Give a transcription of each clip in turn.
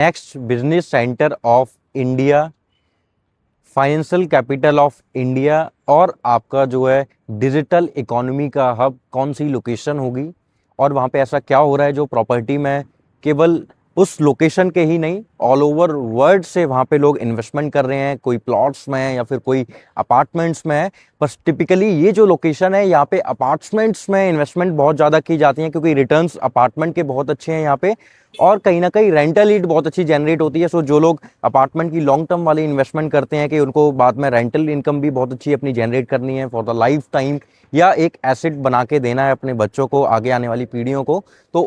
Next business centre of India, financial capital of India और आपका जो है डिजिटल इकोनॉमी का हब कौन सी लोकेशन होगी और वहाँ पे ऐसा क्या हो रहा है जो प्रॉपर्टी में केवल उस लोकेशन के ही नहीं ऑल ओवर वर्ल्ड से वहाँ पे लोग इन्वेस्टमेंट कर रहे हैं, कोई प्लॉट्स में है या फिर कोई अपार्टमेंट्स में है। बस टिपिकली ये जो लोकेशन है यहाँ पे अपार्टमेंट्स में इन्वेस्टमेंट बहुत ज़्यादा की जाती है क्योंकि रिटर्न्स अपार्टमेंट के बहुत अच्छे हैं यहाँ पे और कहीं ना कहीं रेंटल ईल्ड बहुत अच्छी जनरेट होती है। सो जो लोग अपार्टमेंट की लॉन्ग टर्म वाली इन्वेस्टमेंट करते हैं कि उनको बाद में रेंटल इनकम भी बहुत अच्छी अपनी जनरेट करनी है फॉर द लाइफ टाइम या एक एसेट बना के देना है अपने बच्चों को, आगे आने वाली पीढ़ियों को, तो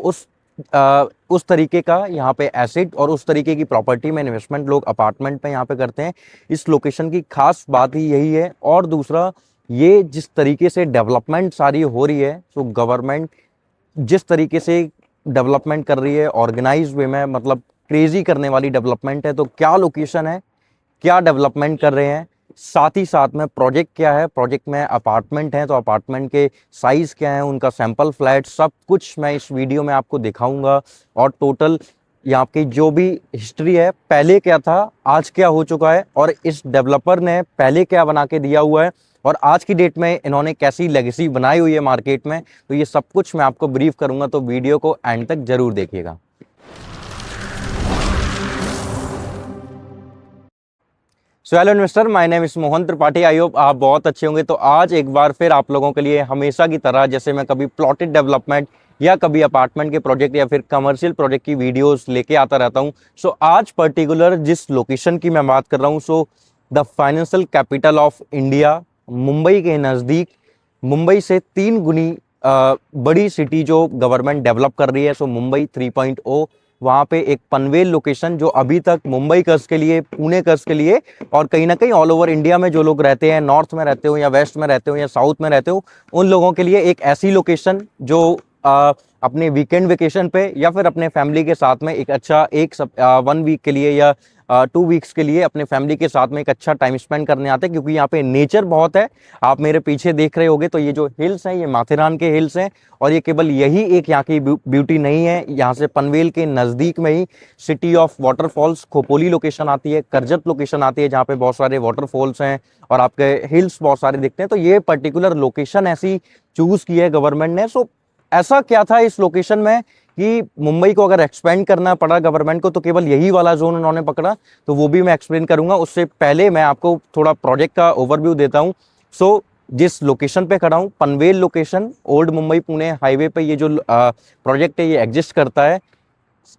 उस तरीके का यहाँ पे एसेट और उस तरीके की प्रॉपर्टी में इन्वेस्टमेंट लोग अपार्टमेंट पे यहाँ पे करते हैं। इस लोकेशन की खास बात ही यही है। और दूसरा, ये जिस तरीके से डेवलपमेंट सारी हो रही है, तो गवर्नमेंट जिस तरीके से डेवलपमेंट कर रही है ऑर्गेनाइज वे में, मतलब क्रेजी करने वाली डेवलपमेंट है। तो क्या लोकेशन है, क्या डेवलपमेंट कर रहे हैं, साथ ही साथ में प्रोजेक्ट क्या है, प्रोजेक्ट में अपार्टमेंट है तो अपार्टमेंट के साइज क्या है, उनका सैंपल फ्लैट, सब कुछ मैं इस वीडियो में आपको दिखाऊंगा। और टोटल यहाँ की जो भी हिस्ट्री है, पहले क्या था, आज क्या हो चुका है और इस डेवलपर ने पहले क्या बना के दिया हुआ है और आज की डेट में इन्होंने कैसी लेगेसी बनाई हुई है मार्केट में, तो ये सब कुछ मैं आपको ब्रीफ करूंगा। तो वीडियो को एंड तक जरूर देखिएगा। So hello investor, my name is Mohan Tripathi. I hope आप बहुत अच्छे होंगे। तो आज एक बार फिर आप लोगों के लिए हमेशा की तरह, जैसे मैं कभी प्लॉटेड डेवलपमेंट या कभी अपार्टमेंट के प्रोजेक्ट या फिर कमर्शियल प्रोजेक्ट की वीडियोस लेके आता रहता हूं। सो आज पर्टिकुलर जिस लोकेशन की मैं बात कर रहा हूं, so the financial capital of India, Mumbai के नज़दीक, मुंबई से 3 गुनी बड़ी सिटी जो गवर्नमेंट डेवलप कर रही है, सो मुंबई 3.0। वहाँ पे एक पनवेल लोकेशन जो अभी तक मुंबई कर्ज के लिए, पुणे कर्ज के लिए और कहीं ना कहीं ऑल ओवर इंडिया में जो लोग रहते हैं, नॉर्थ में रहते हो या वेस्ट में रहते हो या साउथ में रहते हो, उन लोगों के लिए एक ऐसी लोकेशन जो अपने वीकेंड वेकेशन पे या फिर अपने फैमिली के साथ में एक अच्छा 1 वीक के लिए या 2 वीक्स के लिए अपने फैमिली के साथ में एक अच्छा टाइम स्पेंड करने आते हैं, क्योंकि यहाँ पे नेचर बहुत है। आप मेरे पीछे देख रहे होगे तो ये जो हिल्स हैं, ये माथेरान के हिल्स हैं और ये केवल यही एक यहाँ की ब्यूटी नहीं है। यहाँ से पनवेल के नज़दीक में ही city of waterfalls Khopoli location आती है, करजत लोकेशन आती है, जहाँ पे बहुत सारे वाटरफॉल्स हैं और आपके हिल्स बहुत सारे दिखते हैं। तो ये पर्टिकुलर लोकेशन ऐसी चूज की है गवर्नमेंट ने। सो ऐसा क्या था इस लोकेशन में कि मुंबई को अगर एक्सपेंड करना पड़ा गवर्नमेंट को, तो केवल यही वाला जोन उन्होंने पकड़ा, तो वो भी मैं एक्सप्लेन करूंगा। उससे पहले मैं आपको थोड़ा प्रोजेक्ट का ओवरव्यू देता हूं। सो जिस लोकेशन पे खड़ा हूं, Panvel location, old Mumbai Pune highway पे ये जो प्रोजेक्ट है ये एग्जिस्ट करता है।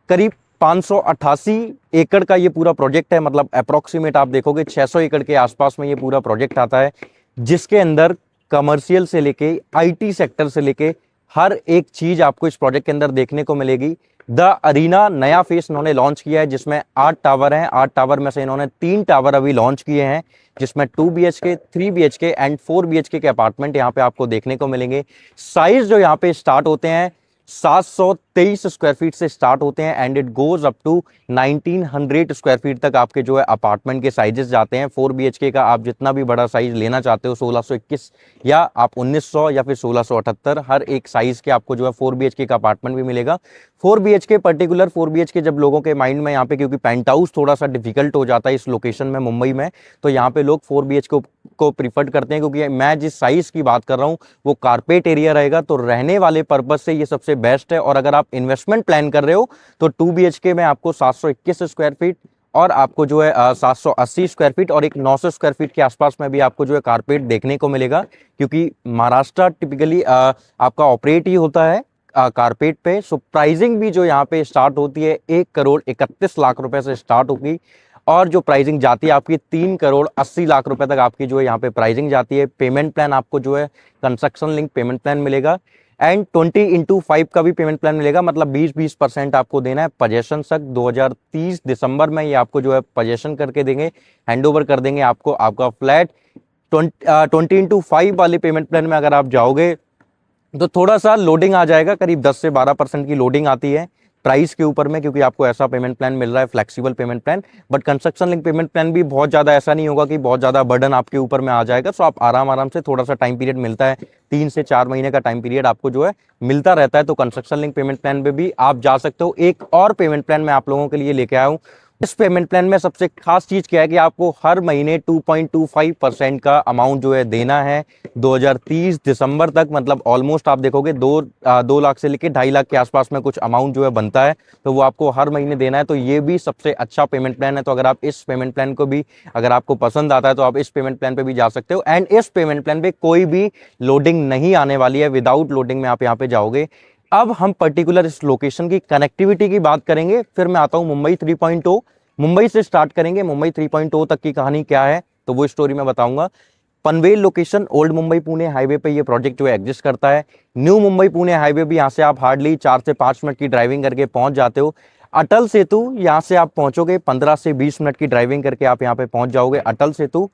करीब 588 एकड़ का ये पूरा प्रोजेक्ट है, मतलब अप्रोक्सीमेट आप देखोगे 600 एकड़ के आसपास में ये पूरा प्रोजेक्ट आता है, जिसके अंदर कमर्शियल से लेके आईटी सेक्टर से लेके हर एक चीज आपको इस प्रोजेक्ट के अंदर देखने को मिलेगी। द अरीना नया फेस इन्होंने लॉन्च किया है, जिसमें 8 टावर हैं। 8 टावर में से इन्होंने 3 टावर अभी लॉन्च किए हैं, जिसमें 2 BHK, 3 BHK एंड 4 BHK के अपार्टमेंट यहाँ पे आपको देखने को मिलेंगे। साइज जो यहाँ पे स्टार्ट होते हैं 723 स्क्वायर फीट से स्टार्ट होते हैं and it goes up to 1900 square feet तक आपके जो है अपार्टमेंट के साइजेस जाते हैं। 4 BHK का आप जितना भी बड़ा साइज लेना चाहते हो, 1621 या आप 1900 या फिर 1678, हर एक साइज के आपको जो है 4 BHK का अपार्टमेंट भी मिलेगा। 4 BHK पर्टिकुलर 4 BHK जब लोगों के माइंड में यहाँ पे, क्योंकि पेंट हाउस थोड़ा सा डिफिकल्ट हो जाता है इस लोकेशन में मुंबई में, तो यहाँ पे लोग 4 BHK को प्रीफर करते हैं, क्योंकि मैं जिस साइज की बात कर रहा हूँ वो कारपेट एरिया रहेगा, तो रहने वाले पर्पज से ये सबसे बेस्ट है। और अगर आप इन्वेस्टमेंट प्लान कर रहे हो तो 2 BHK में आपको 721 स्क्वायर फीट और आपको जो है 780 स्क्वायर फीट और एक 900 स्क्वायर फीट के आसपास में भी आपको जो है कारपेट देखने को मिलेगा, क्योंकि महाराष्ट्र टिपिकली आपका ऑपरेट ही होता है कारपेट पे। सो प्राइसिंग भी जो यहाँ पे स्टार्ट होती है 1,31,00,000 रुपए से स्टार्ट होगी और जो प्राइसिंग जाती है आपकी 3,80,00,000 रुपए तक आपकी जो है यहाँ पे प्राइसिंग जाती है। पेमेंट प्लान आपको जो है कंस्ट्रक्शन लिंक पेमेंट प्लान मिलेगा एंड 20x5 का भी पेमेंट प्लान मिलेगा, मतलब 20% आपको देना है पजेशन तक। 2030 दिसंबर में ये आपको जो है पजेशन करके देंगे, हैंड ओवर कर देंगे आपको आपका फ्लैट। 20x5 वाले पेमेंट प्लान में अगर आप जाओगे तो थोड़ा सा लोडिंग आ जाएगा, करीब 10 से 12% की लोडिंग आती है। प्राइस के ऊपर में, क्योंकि आपको ऐसा पेमेंट प्लान मिल रहा है, flexible pavement plan. But construction link payment plan भी बहुत ज़्यादा ऐसा नहीं होगा कि बहुत ज़्यादा बर्डन आपके ऊपर में आ जाएगा। सो आप आराम से, थोड़ा सा टाइम पीरियड मिलता है, 3 से 4 महीने का टाइम पीरियड आपको जो है मिलता रहता है। तो कंस्ट्रक्शन लिंक पेमेंट प्लान पे भी आप जा सकते हो। एक और पेमेंट प्लान मैं आप लोगों के लिए लेके आया हूँ। इस पेमेंट प्लान में सबसे खास चीज क्या है कि आपको हर महीने 2.25% का अमाउंट जो है देना है 2030 दिसंबर तक। मतलब ऑलमोस्ट आप देखोगे 2 लाख से लेके 2.5 लाख के आसपास में कुछ अमाउंट जो है बनता है, तो वो आपको हर महीने देना है। तो ये भी सबसे अच्छा पेमेंट प्लान है। तो अगर आप इस पेमेंट प्लान को भी, अगर आपको पसंद आता है, तो आप इस पेमेंट प्लान पे भी जा सकते हो। एंड इस पेमेंट प्लान पे कोई भी लोडिंग नहीं आने वाली है, विदाउट लोडिंग में आप यहाँ पे जाओगे। अब हम पर्टिकुलर इस लोकेशन की कनेक्टिविटी की बात करेंगे, फिर मैं आता हूं मुंबई 3.0। मुंबई से स्टार्ट करेंगे, मुंबई 3.0 तक की कहानी क्या है तो वो स्टोरी मैं बताऊंगा। Panvel location, old Mumbai Pune highway पे ये प्रोजेक्ट जो है एग्जिस्ट करता है। न्यू मुंबई पुणे हाईवे भी यहाँ से आप हार्डली 4 से 5 मिनट की ड्राइविंग करके पहुंच जाते हो। अटल सेतु यहाँ से आप पहुंचोगे 15 से 20 मिनट की ड्राइविंग करके आप यहाँ पे पहुंच जाओगे, अटल सेतु।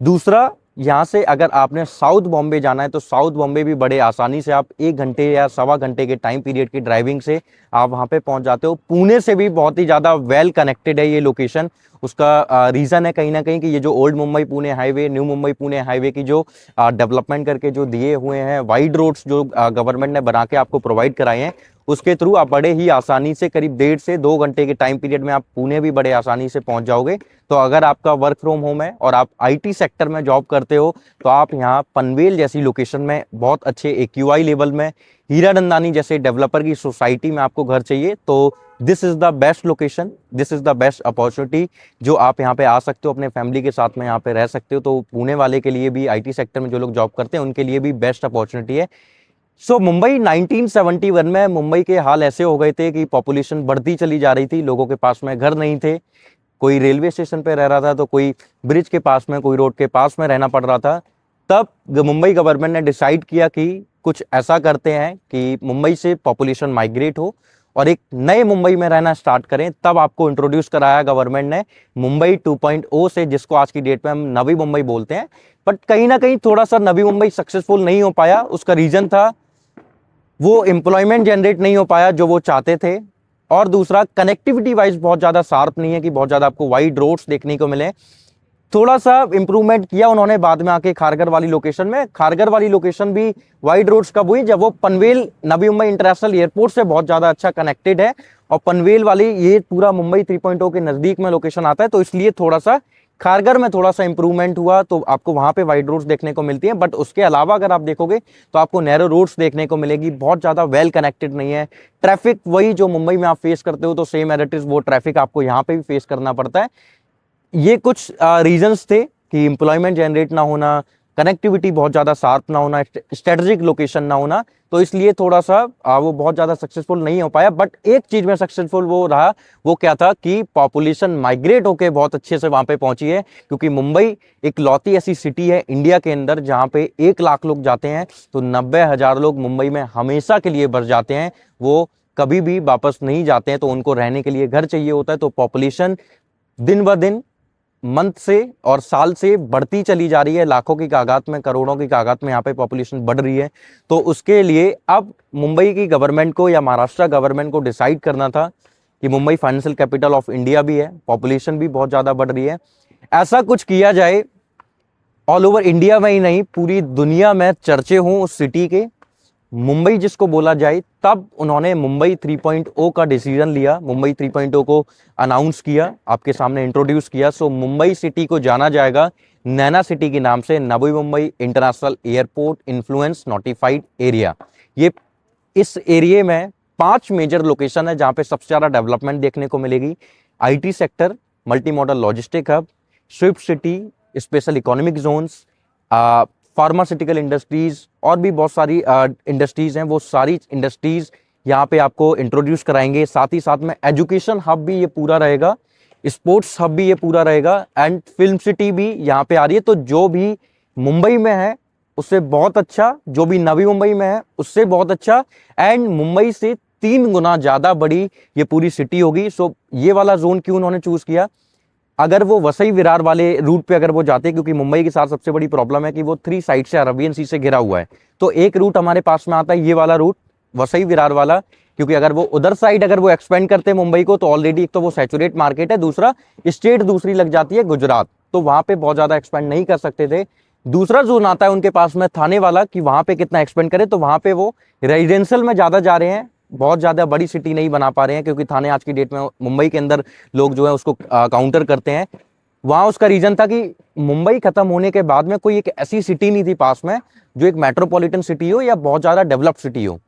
दूसरा, यहाँ से अगर आपने साउथ बॉम्बे जाना है तो साउथ बॉम्बे भी बड़े आसानी से आप 1 घंटे या सवा घंटे के टाइम पीरियड की ड्राइविंग से आप वहाँ पे पहुँच जाते हो। पुणे से भी बहुत ही ज़्यादा वेल कनेक्टेड है ये लोकेशन। उसका रीज़न है कहीं ना कहीं कि ये जो old Mumbai Pune highway, new Mumbai Pune highway की जो डेवलपमेंट करके जो दिए हुए हैं वाइड रोड्स जो गवर्नमेंट ने बना के आपको प्रोवाइड कराए हैं, उसके थ्रू आप बड़े ही आसानी से करीब 1.5 से 2 घंटे के टाइम पीरियड में आप पुणे भी बड़े आसानी से पहुंच जाओगे। तो अगर आपका वर्क फ्रॉम होम है और आप आईटी सेक्टर में जॉब करते हो तो आप यहाँ पनवेल जैसी लोकेशन में बहुत अच्छे एक्यूआई लेवल में, हीरानंदानी जैसे डेवलपर की सोसाइटी में आपको घर चाहिए तो this is the best location, this is the best opportunity जो आप यहाँ पे आ सकते हो, अपने फैमिली के साथ में यहाँ पे रह सकते हो। तो पुणे वाले के लिए भी, आईटी सेक्टर में जो लोग जॉब करते हैं उनके लिए भी बेस्ट अपॉर्चुनिटी है। सो मुंबई 1971 में मुंबई के हाल ऐसे हो गए थे कि पॉपुलेशन बढ़ती चली जा रही थी, लोगों के पास में घर नहीं थे, कोई रेलवे स्टेशन पे रह रहा था तो कोई ब्रिज के पास में, कोई रोड के पास में रहना पड़ रहा था। तब मुंबई गवर्नमेंट ने डिसाइड किया कि कुछ ऐसा करते हैं कि मुंबई से पॉपुलेशन माइग्रेट हो और एक नए मुंबई में रहना स्टार्ट करें। तब आपको इंट्रोड्यूस कराया गवर्नमेंट ने मुंबई 2.0 से, जिसको आज की डेट में हम नवी मुंबई बोलते हैं। बट कहीं ना कहीं थोड़ा सा नवी मुंबई सक्सेसफुल नहीं हो पाया। उसका रीजन था वो एम्प्लॉयमेंट जनरेट नहीं हो पाया जो वो चाहते थे, और दूसरा कनेक्टिविटी वाइज बहुत ज़्यादा शार्प नहीं है कि बहुत ज़्यादा आपको वाइड रोड्स देखने को मिले। थोड़ा सा इंप्रूवमेंट किया उन्होंने बाद में आके खारघर वाली लोकेशन में। खारघर वाली लोकेशन भी वाइड रोड्स कब हुई, जब वो पनवेल नवी मुंबई इंटरनेशनल एयरपोर्ट से बहुत ज़्यादा अच्छा कनेक्टेड है और पनवेल वाली ये पूरा मुंबई 3.0 के नज़दीक में लोकेशन आता है, तो इसलिए थोड़ा सा खारघर में थोड़ा सा इंप्रूवमेंट हुआ तो आपको वहां पे वाइड रोड्स देखने को मिलती हैं। बट उसके अलावा अगर आप देखोगे तो आपको नैरो रोड्स देखने को मिलेगी, बहुत ज़्यादा वेल कनेक्टेड नहीं है। ट्रैफिक वही जो मुंबई में आप फेस करते हो तो सेम एज इट इज वो ट्रैफिक आपको यहाँ पे भी फेस करना पड़ता है। ये कुछ रीजंस थे कि एम्प्लॉयमेंट जनरेट ना होना, कनेक्टिविटी बहुत ज़्यादा शार्प ना होना, स्ट्रेटेजिक लोकेशन ना होना, तो इसलिए थोड़ा सा वो बहुत ज़्यादा सक्सेसफुल नहीं हो पाया। बट एक चीज़ में सक्सेसफुल वो रहा, वो क्या था कि पॉपुलेशन माइग्रेट होके बहुत अच्छे से वहाँ पे पहुंची है। क्योंकि मुंबई एक लौती ऐसी सिटी है इंडिया के अंदर जहाँ पे 1 लाख लोग जाते हैं तो 90,000 लोग मुंबई में हमेशा के लिए बस जाते हैं, वो कभी भी वापस नहीं जाते हैं, तो उनको रहने के लिए घर चाहिए होता है। तो पॉपुलेशन दिन ब दिन, मंथ से और साल से बढ़ती चली जा रही है, लाखों की तादाद में, करोड़ों की तादाद में यहाँ पे पॉपुलेशन बढ़ रही है। तो उसके लिए अब मुंबई की गवर्नमेंट को या महाराष्ट्र गवर्नमेंट को डिसाइड करना था कि Mumbai financial capital of India भी है, पॉपुलेशन भी बहुत ज़्यादा बढ़ रही है, ऐसा कुछ किया जाए ऑल ओवर इंडिया में ही नहीं पूरी दुनिया में चर्चे हों उस सिटी के, मुंबई जिसको बोला जाए। तब उन्होंने मुंबई 3.0 का डिसीजन लिया, मुंबई 3.0 को अनाउंस किया, आपके सामने इंट्रोड्यूस किया। सो मुंबई सिटी को जाना जाएगा नैना सिटी के नाम से, Navi Mumbai international airport influence notified area. ये इस एरिया में 5 मेजर लोकेशन है जहाँ पे सबसे ज़्यादा डेवलपमेंट देखने को मिलेगी। IT sector, multi modal logistic hub, Swift city, special economic zones, pharmaceutical industries और भी बहुत सारी इंडस्ट्रीज हैं, वो सारी इंडस्ट्रीज यहाँ पे आपको इंट्रोड्यूस कराएंगे। साथ ही साथ में एजुकेशन हब भी ये पूरा रहेगा, स्पोर्ट्स हब भी ये पूरा रहेगा, एंड फिल्म सिटी भी यहाँ पे आ रही है। तो जो भी मुंबई में है उससे बहुत अच्छा, जो भी नवी मुंबई में है उससे बहुत अच्छा, एंड मुंबई से 3 गुना ज़्यादा बड़ी ये पूरी सिटी होगी। सो ये वाला जोन क्यों उन्होंने चूज़ किया, अगर वो वसई विरार वाले रूट पे अगर वो जाते, क्योंकि मुंबई के साथ सबसे बड़ी प्रॉब्लम है कि वो 3 साइड से अरबियन सी से घिरा हुआ है, तो एक रूट हमारे पास में आता है ये वाला रूट वसई विरार वाला, क्योंकि अगर वो उधर साइड अगर वो एक्सपेंड करते हैं मुंबई को, तो ऑलरेडी एक तो वो सैचुरेट मार्केट है, दूसरा स्टेट दूसरी लग जाती है गुजरात, तो वहां पे बहुत ज्यादा एक्सपेंड नहीं कर सकते थे। दूसरा जोन आता है उनके पास में थाने वाला, कि वहां पे कितना एक्सपेंड करे, तो वहां पे वो रेजिडेंशियल में ज्यादा जा रहे हैं, बहुत ज्यादा बड़ी सिटी नहीं बना पा रहे हैं, क्योंकि थाने आज की डेट में मुंबई के अंदर लोग जो है उसको काउंटर करते हैं। वहां उसका रीजन था कि मुंबई खत्म होने के बाद में कोई एक ऐसी सिटी नहीं थी पास में जो एक मेट्रोपॉलिटन सिटी हो या बहुत ज्यादा डेवलप्ड सिटी हो।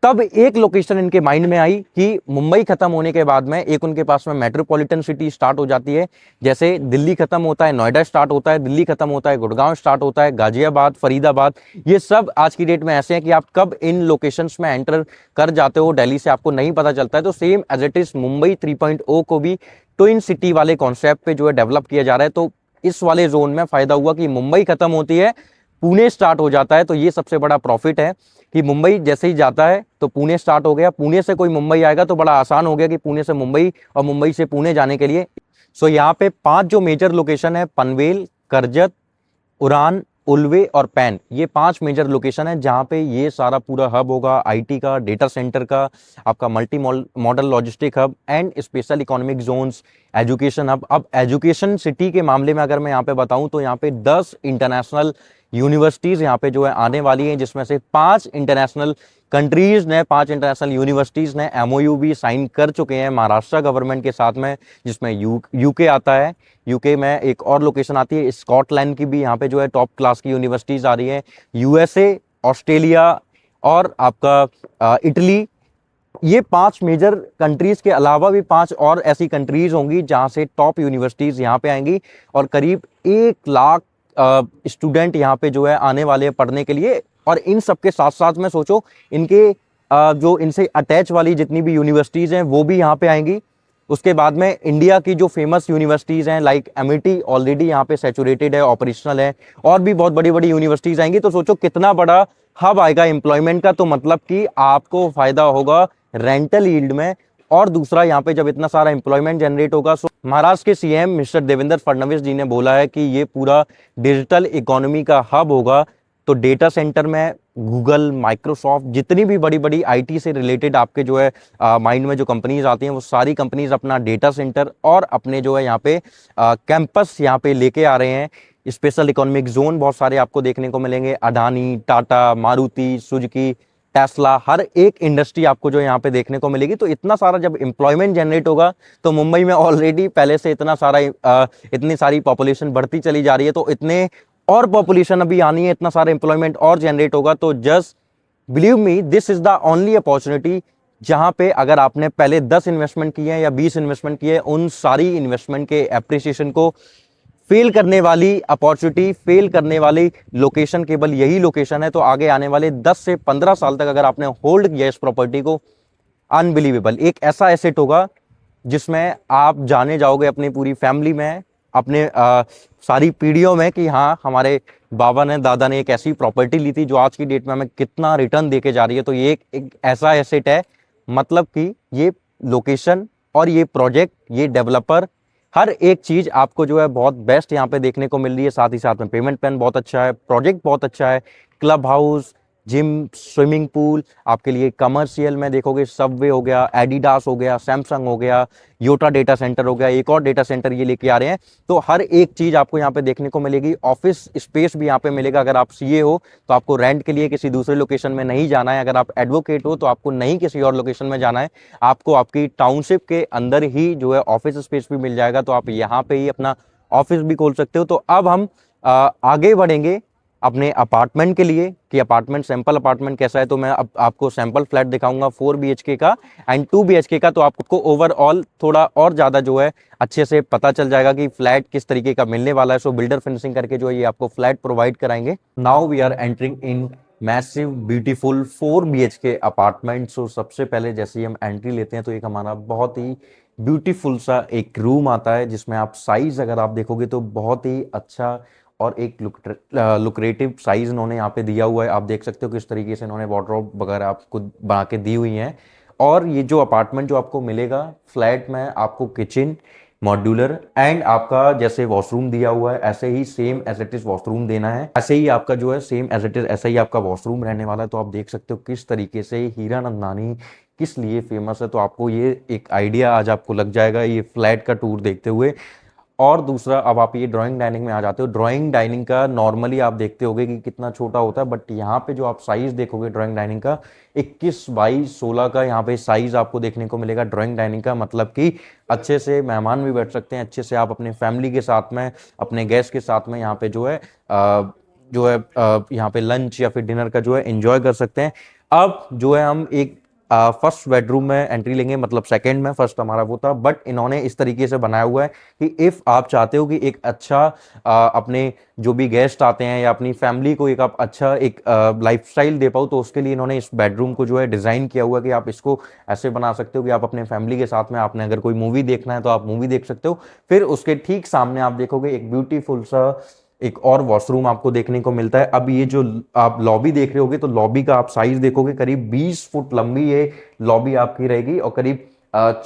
तब एक लोकेशन इनके माइंड में आई कि मुंबई खत्म होने के बाद में एक उनके पास में मेट्रोपॉलिटन सिटी स्टार्ट हो जाती है। जैसे दिल्ली खत्म होता है नोएडा स्टार्ट होता है, दिल्ली खत्म होता है गुड़गांव स्टार्ट होता है, गाजियाबाद, फरीदाबाद, ये सब आज की डेट में ऐसे हैं कि आप कब इन लोकेशंस में एंटर कर जाते हो दिल्ली से आपको नहीं पता चलता है। तो same as it is Mumbai 3.0 को भी ट्विन सिटी वाले कॉन्सेप्ट पे जो है डेवलप किया जा रहा है। तो इस वाले जोन में फायदा हुआ कि मुंबई खत्म होती है, पुणे स्टार्ट हो जाता है, तो ये सबसे बड़ा प्रॉफिट है कि मुंबई जैसे ही जाता है तो पुणे स्टार्ट हो गया, पुणे से कोई मुंबई आएगा तो बड़ा आसान हो गया कि पुणे से मुंबई और मुंबई से पुणे जाने के लिए। सो यहाँ पे 5 जो मेजर लोकेशन है, पनवेल, करजत, उड़ान, उल्वे और पैन, ये 5 मेजर लोकेशन है जहां पे ये सारा पूरा हब होगा, आईटी का, डेटा सेंटर का, आपका multi modal logistic hub and special economic zones, education hub. अब एजुकेशन सिटी के मामले में अगर मैं यहाँ पे बताऊं तो यहाँ पे 10 इंटरनेशनल यूनिवर्सिटीज यहाँ पे जो है आने वाली हैं, जिसमें से 5 इंटरनेशनल कंट्रीज ने, 5 इंटरनेशनल यूनिवर्सिटीज ने एमओयू भी साइन कर चुके हैं महाराष्ट्र गवर्नमेंट के साथ में, जिसमें यूके आता है। यूके में एक और लोकेशन आती है स्कॉटलैंड की भी, यहाँ पे जो है टॉप क्लास की यूनिवर्सिटीज आ रही है। यूएसए, ऑस्ट्रेलिया और आपका इटली, ये 5 मेजर कंट्रीज के अलावा भी 5 और ऐसी कंट्रीज होंगी जहां से टॉप यूनिवर्सिटीज यहाँ पे आएंगी और करीब 1 लाख स्टूडेंट यहाँ पे जो है आने वाले हैं पढ़ने के लिए। और इन सबके साथ साथ में सोचो इनके जो इनसे अटैच वाली जितनी भी यूनिवर्सिटीज हैं वो भी यहाँ पे आएंगी। उसके बाद में इंडिया की जो फेमस यूनिवर्सिटीज हैं लाइक एमिटी ऑलरेडी यहाँ पे सैचुरेटेड है, ऑपरेशनल है, और भी बहुत बड़ी बड़ी यूनिवर्सिटीज आएंगी। तो सोचो कितना बड़ा हब आएगा एम्प्लॉयमेंट का, तो मतलब कि आपको फायदा होगा रेंटल यील्ड में। और दूसरा यहाँ पे जब इतना सारा एम्प्लॉयमेंट जनरेट होगा, सो महाराष्ट्र के सीएम मिस्टर देवेंद्र फडणवीस जी ने बोला है कि ये पूरा डिजिटल इकोनॉमी का हब होगा। तो डेटा सेंटर में गूगल, माइक्रोसॉफ्ट, जितनी भी बड़ी बड़ी आईटी से रिलेटेड आपके जो है माइंड में जो कंपनीज आती हैं, वो सारी कंपनीज अपना डेटा सेंटर और अपने जो है यहाँ पे कैंपस यहाँ पे लेके आ रहे हैं। स्पेशल इकोनॉमिक जोन बहुत सारे आपको देखने को मिलेंगे, अडानी, टाटा, मारुति सुजुकी, टेस्ला, हर एक इंडस्ट्री आपको जो यहाँ पे देखने को मिलेगी। तो इतना सारा जब एम्प्लॉयमेंट जनरेट होगा, तो मुंबई में ऑलरेडी पहले से इतना सारा इतनी सारी पॉपुलेशन बढ़ती चली जा रही है, तो इतने और पॉपुलेशन अभी आनी है, इतना सारा एम्प्लॉयमेंट और जनरेट होगा। तो just believe me, this is the only opportunity जहां पे अगर आपने पहले 10 इन्वेस्टमेंट किए हैं या 20 इन्वेस्टमेंट किए हैं, उन सारी इन्वेस्टमेंट के एप्रिसिएशन को फेल करने वाली अपॉर्चुनिटी, फेल करने वाली लोकेशन केवल यही लोकेशन है। तो आगे आने वाले 10 से 15 साल तक अगर आपने होल्ड किया इस प्रॉपर्टी को, अनबिलीवेबल एक ऐसा एसेट होगा जिसमें आप जाने जाओगे अपनी पूरी फैमिली में, अपने सारी पीढ़ियों में कि हाँ हमारे बाबा ने, दादा ने एक ऐसी प्रॉपर्टी ली थी जो आज की डेट में हमें कितना रिटर्न देके जा रही है। तो ये एक ऐसा एसेट है, मतलब कि ये लोकेशन और ये प्रोजेक्ट, ये डेवलपर, हर एक चीज आपको जो है बहुत बेस्ट यहाँ पे देखने को मिल रही है। साथ ही साथ में पेमेंट प्लान बहुत अच्छा है, प्रोजेक्ट बहुत अच्छा है, club house, gym, swimming pool, आपके लिए कमर्शियल में देखोगे सबवे हो गया, एडिडास हो गया, सैमसंग हो गया, योटा डेटा सेंटर हो गया, एक और डेटा सेंटर ये लेके आ रहे हैं। तो हर एक चीज आपको यहाँ पे देखने को मिलेगी। ऑफिस स्पेस भी यहाँ पे मिलेगा। अगर आप सीए हो तो आपको रेंट के लिए किसी दूसरे लोकेशन में नहीं जाना है, अगर आप एडवोकेट हो तो आपको नहीं किसी और लोकेशन में जाना है, आपको आपकी टाउनशिप के अंदर ही जो है ऑफिस स्पेस भी मिल जाएगा। तो आप यहाँ पे ही अपना ऑफिस भी खोल सकते हो। तो अब हम आगे बढ़ेंगे अपने अपार्टमेंट के लिए कि अपार्टमेंट, सैंपल अपार्टमेंट कैसा है। तो मैं अब आपको सैंपल फ्लैट दिखाऊंगा 4 BHK का एंड 2 BHK का। तो आपको ओवरऑल थोड़ा और ज़्यादा जो है अच्छे से पता चल जाएगा कि फ्लैट किस तरीके का मिलने वाला है। सो बिल्डर फिनिशिंग करके जो है ये आपको फ्लैट प्रोवाइड कराएंगे। Now we are entering in massive beautiful 4 BHK apartment. So सबसे पहले जैसे ही हम एंट्री लेते हैं तो एक हमारा बहुत ही ब्यूटीफुल सा एक रूम आता है, जिसमें आप साइज अगर आप देखोगे तो बहुत ही अच्छा और एक लुक्रेटिव साइज इन्होंने यहाँ पे दिया हुआ है। आप देख सकते हो किस तरीके से इन्होंने वार्डरोब वगैरह आपको बना के दी हुई हैं। और ये जो अपार्टमेंट जो आपको मिलेगा फ्लैट में, आपको किचन मॉड्यूलर एंड आपका जैसे वॉशरूम दिया हुआ है ऐसे ही same as it is washroom देना है, ऐसे ही आपका जो है सेम एज इट इज ऐसा ही आपका वॉशरूम रहने वाला है। तो आप देख सकते हो किस तरीके से हीरा नंदानी किस लिए फेमस है, तो आपको ये एक आइडिया आज आपको लग जाएगा ये फ्लैट का टूर देखते हुए। और दूसरा, अब आप ये ड्राइंग डाइनिंग में आ जाते हो। ड्राइंग डाइनिंग का नॉर्मली आप देखते होगे कि कितना छोटा होता है, बट यहाँ पे जो आप साइज देखोगे ड्राइंग डाइनिंग का 21 बाई 16 का यहाँ पे साइज आपको देखने को मिलेगा ड्राइंग डाइनिंग का। मतलब कि अच्छे से मेहमान भी बैठ सकते हैं, अच्छे से आप अपने फैमिली के साथ में, अपने गेस्ट के साथ में यहाँ पे यहाँ पे लंच या फिर डिनर का जो है एंजॉय कर सकते हैं। अब जो है हम एक फर्स्ट बेडरूम में एंट्री लेंगे, मतलब सेकंड में, फर्स्ट हमारा वो था, बट इन्होंने इस तरीके से बनाया हुआ है कि इफ आप चाहते हो कि एक अच्छा अपने जो भी गेस्ट आते हैं या अपनी फैमिली को एक आप अच्छा एक लाइफस्टाइल दे पाओ, तो उसके लिए इन्होंने इस बेडरूम को जो है डिजाइन किया हुआ है कि आप इसको ऐसे बना सकते हो कि आप अपने फैमिली के साथ में, आपने अगर कोई मूवी देखना है तो आप मूवी देख सकते हो। फिर उसके ठीक सामने आप देखोगे एक ब्यूटीफुल सा एक और वॉशरूम आपको देखने को मिलता है। अब ये जो आप लॉबी देख रहे होगे, तो लॉबी का आप साइज देखोगे, करीब 20 फुट लंबी ये लॉबी आपकी रहेगी और करीब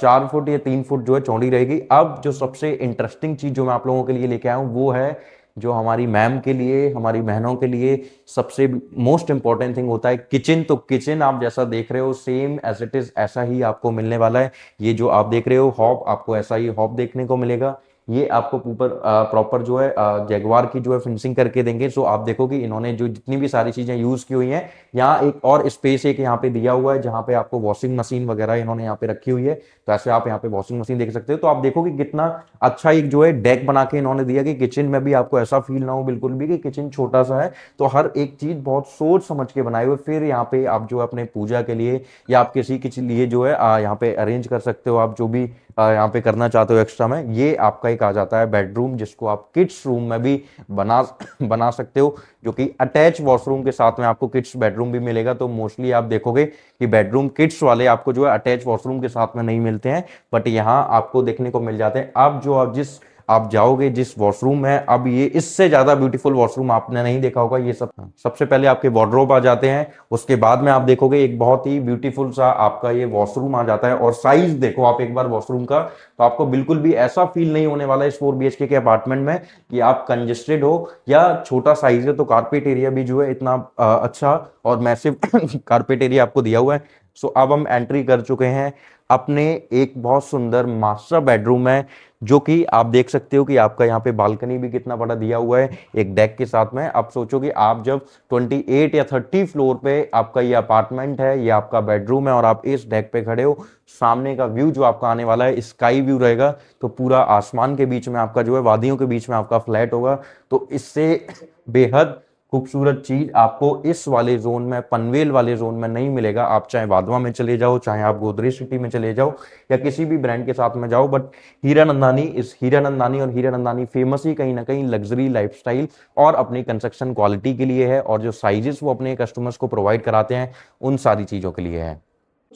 4 फुट या 3 फुट जो है चौड़ी रहेगी। अब जो सबसे इंटरेस्टिंग चीज जो मैं आप लोगों के लिए लेके आया हूं वो है जो हमारी मैम के लिए, हमारी बहनों के लिए सबसे मोस्ट इंपॉर्टेंट थिंग होता है किचन। तो किचन आप जैसा देख रहे हो सेम एज इट इज ऐसा ही आपको मिलने वाला है। ये जो आप देख रहे हो हॉब, आपको ऐसा ही हॉब देखने को मिलेगा। ये आपको ऊपर प्रॉपर जो है जैगवार की जो है फिनिशिंग करके देंगे। सो आप देखो कि इन्होंने जो जितनी भी सारी चीजें यूज की हुई हैं, यहाँ एक और स्पेस एक यहाँ पे दिया हुआ है जहाँ पे आपको वॉशिंग मशीन वगैरह इन्होंने यहाँ पे रखी हुई है। तो ऐसे आप यहाँ पे वॉशिंग मशीन देख सकते हो। तो आप देखो कि कितना अच्छा एक जो है डेक बना के इन्होंने दिया कि किचन में भी आपको ऐसा फील ना हो बिल्कुल भी कि किचन छोटा सा है। तो हर एक चीज बहुत सोच समझ के बनाए हुए। फिर यहाँ पे आप जो अपने पूजा के लिए या आप किसी के लिए जो है यहाँ पे अरेंज कर सकते हो, आप जो भी यहाँ पे करना चाहते हो एक्स्ट्रा में। ये आपका एक आ जाता है बेडरूम, जिसको आप किड्स रूम में भी बना बना सकते हो, जो कि अटैच वॉशरूम के साथ में आपको किड्स बेडरूम भी मिलेगा। तो मोस्टली आप देखोगे कि बेडरूम किड्स वाले आपको जो है अटैच वॉशरूम के साथ में नहीं मिलते हैं, बट यहाँ आपको देखने को मिल जाते हैं। अब जो आप जाओगे जिस वॉशरूम है, अब ये इससे ज्यादा ब्यूटीफुल वॉशरूम आपने नहीं देखा होगा। ये सबसे पहले आपके वार्डरोब आ जाते हैं, उसके बाद में आप देखोगे एक बहुत ही ब्यूटीफुल सा आपका ये वॉशरूम आ जाता है। और साइज देखो आप एक बार वॉशरूम का, तो आपको बिल्कुल भी ऐसा फील नहीं होने वाला इस 4 BHK के अपार्टमेंट में कि आप कंजेस्टेड हो या छोटा साइज है। तो कारपेट एरिया भी जो है इतना अच्छा और मैसिव कारपेट एरिया आपको दिया हुआ है। सो अब हम एंट्री कर चुके हैं अपने एक बहुत सुंदर मास्टर बेडरूम है, जो कि आप देख सकते हो कि आपका यहाँ पे बालकनी भी कितना बड़ा दिया हुआ है एक डेक के साथ में। आप सोचो कि आप जब 28 या 30 फ्लोर पे आपका ये अपार्टमेंट है, ये आपका बेडरूम है और आप इस डेक पे खड़े हो, सामने का व्यू जो आपका आने वाला है स्काई व्यू रहेगा। तो पूरा आसमान के बीच में आपका जो है, वादियों के बीच में आपका फ्लैट होगा। तो इससे बेहद खूबसूरत चीज आपको इस वाले जोन में, पनवेल वाले जोन में नहीं मिलेगा। आप चाहे वाधवा में चले जाओ, चाहे आप गोदरेज सिटी में चले जाओ या किसी भी ब्रांड के साथ में जाओ, बट हीरानंदानी और हीरानंदानी फेमस ही कहीं ना कहीं लग्जरी लाइफस्टाइल और अपनी कंस्ट्रक्शन क्वालिटी के लिए है, और जो साइजेस वो अपने कस्टमर्स को प्रोवाइड कराते हैं उन सारी चीजों के लिए है।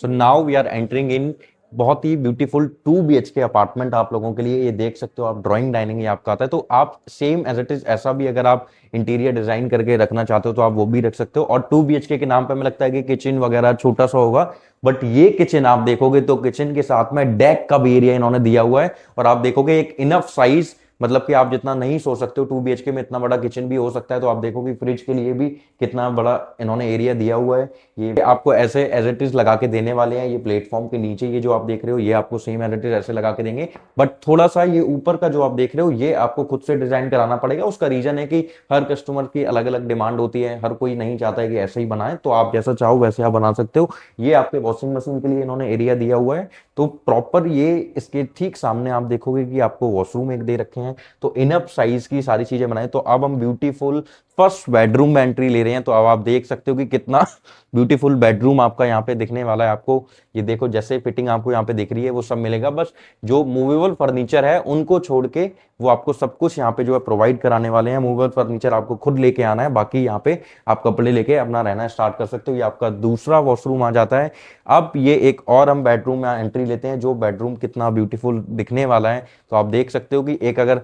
So now we are entering in बहुत ही ब्यूटीफुल 2 BHK अपार्टमेंट आप लोगों के लिए। ये देख सकते हो आप, ड्राइंग डाइनिंग ये आपका आता है। तो आप सेम एज इट इज ऐसा भी अगर आप इंटीरियर डिजाइन करके रखना चाहते हो तो आप वो भी रख सकते हो। और 2 BHK के नाम पे हमें लगता है कि किचन वगैरह छोटा सा होगा, बट ये किचन आप देखोगे तो किचन के साथ में डेक का भी एरिया इन्होंने दिया हुआ है। और आप देखोगे एक इनफ साइज, मतलब कि आप जितना नहीं सोच सकते हो 2 BHK में इतना बड़ा किचन भी हो सकता है। तो आप देखोगे फ्रिज के लिए भी कितना बड़ा इन्होंने एरिया दिया हुआ है। ये आपको ऐसे एज इट इज लगा के देने वाले हैं। ये प्लेटफॉर्म के नीचे ये जो आप देख रहे हो ये आपको सेम एज इट इज ऐसे लगा के देंगे, बट थोड़ा सा ये ऊपर का जो आप देख रहे हो ये आपको खुद से डिजाइन कराना पड़ेगा। उसका रीजन है कि हर कस्टमर की अलग अलग डिमांड होती है, हर कोई नहीं चाहता है कि ऐसे ही बनाए। तो आप जैसा चाहो वैसे आप बना सकते हो। ये आपके वॉशिंग मशीन के लिए इन्होंने एरिया दिया हुआ है। तो प्रॉपर ये इसके ठीक सामने आप देखोगे कि आपको वॉशरूम एक दे रखे हैं। तो इनफ साइज की सारी चीजें बनाए। तो अब हम ब्यूटीफुल फर्स्ट बेडरूम में एंट्री ले रहे हैं। तो अब आप देख सकते हो कि कितना ब्यूटीफुल बेडरूम आपका यहाँ पे दिखने वाला है। आपको ये देखो, जैसे फिटिंग आपको यहाँ पे दिख रही है वो सब मिलेगा। बस जो मूवेबल फर्नीचर है उनको छोड़ के वो आपको सब कुछ यहाँ पे जो है प्रोवाइड कराने वाले हैं। मूवेबल फर्नीचर आपको खुद लेके आना है, बाकी यहाँ पे आप कपड़े लेके अपना रहना स्टार्ट कर सकते हो। ये आपका दूसरा वॉशरूम आ जाता है। अब ये एक और हम बेडरूम में एंट्री लेते हैं, जो बेडरूम कितना ब्यूटीफुल दिखने वाला है। तो आप देख सकते हो कि एक अगर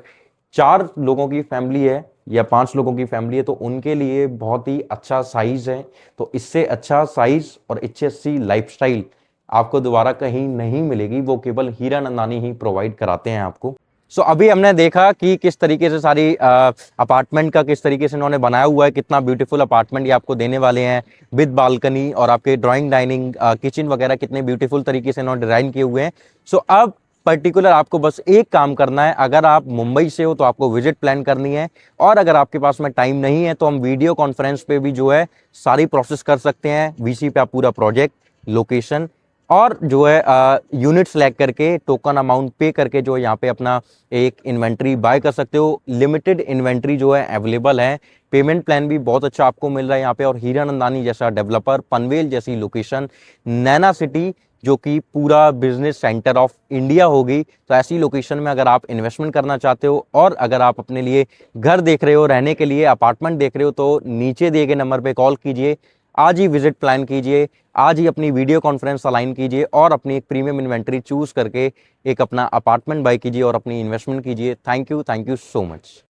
4 लोगों की फैमिली है या 5 लोगों की फैमिली है तो उनके लिए बहुत ही अच्छा साइज है। तो इससे अच्छा साइज और अच्छी अच्छी लाइफस्टाइल आपको दोबारा कहीं नहीं मिलेगी, वो केवल हीरानंदानी ही प्रोवाइड कराते हैं आपको। सो अभी हमने देखा कि किस तरीके से सारी अपार्टमेंट का किस तरीके से इन्होंने बनाया हुआ है, कितना ब्यूटीफुल अपार्टमेंट ये आपको देने वाले हैं विद बालकनी, और आपके ड्राइंग डाइनिंग किचन वगैरह कितने ब्यूटीफुल तरीके से इन्होंने डिजाइन किए हुए हैं। सो अब पर्टिकुलर आपको बस एक काम करना है, अगर आप मुंबई से हो तो आपको विजिट प्लान करनी है, और अगर आपके पास में टाइम नहीं है तो हम वीडियो कॉन्फ्रेंस पे भी जो है सारी प्रोसेस कर सकते हैं। वीसी पे आप पूरा प्रोजेक्ट, लोकेशन और जो है यूनिट सेलेक्ट करके टोकन अमाउंट पे करके जो है यहाँ पे अपना एक इन्वेंट्री बाय कर सकते हो। लिमिटेड इन्वेंट्री जो है अवेलेबल है, पेमेंट प्लान भी बहुत अच्छा आपको मिल रहा है यहाँ पे। और हीरानंदानी जैसा डेवलपर, पनवेल जैसी लोकेशन, नैना सिटी जो कि पूरा बिजनेस सेंटर ऑफ इंडिया होगी, तो ऐसी लोकेशन में अगर आप इन्वेस्टमेंट करना चाहते हो और अगर आप अपने लिए घर देख रहे हो, रहने के लिए अपार्टमेंट देख रहे हो, तो नीचे दिए गए नंबर पे कॉल कीजिए, आज ही विजिट प्लान कीजिए, आज ही अपनी वीडियो कॉन्फ्रेंस अलाइन कीजिए और अपनी एक प्रीमियम इन्वेंट्री चूज करके एक अपना अपार्टमेंट बाय कीजिए और अपनी इन्वेस्टमेंट कीजिए। Thank you so much.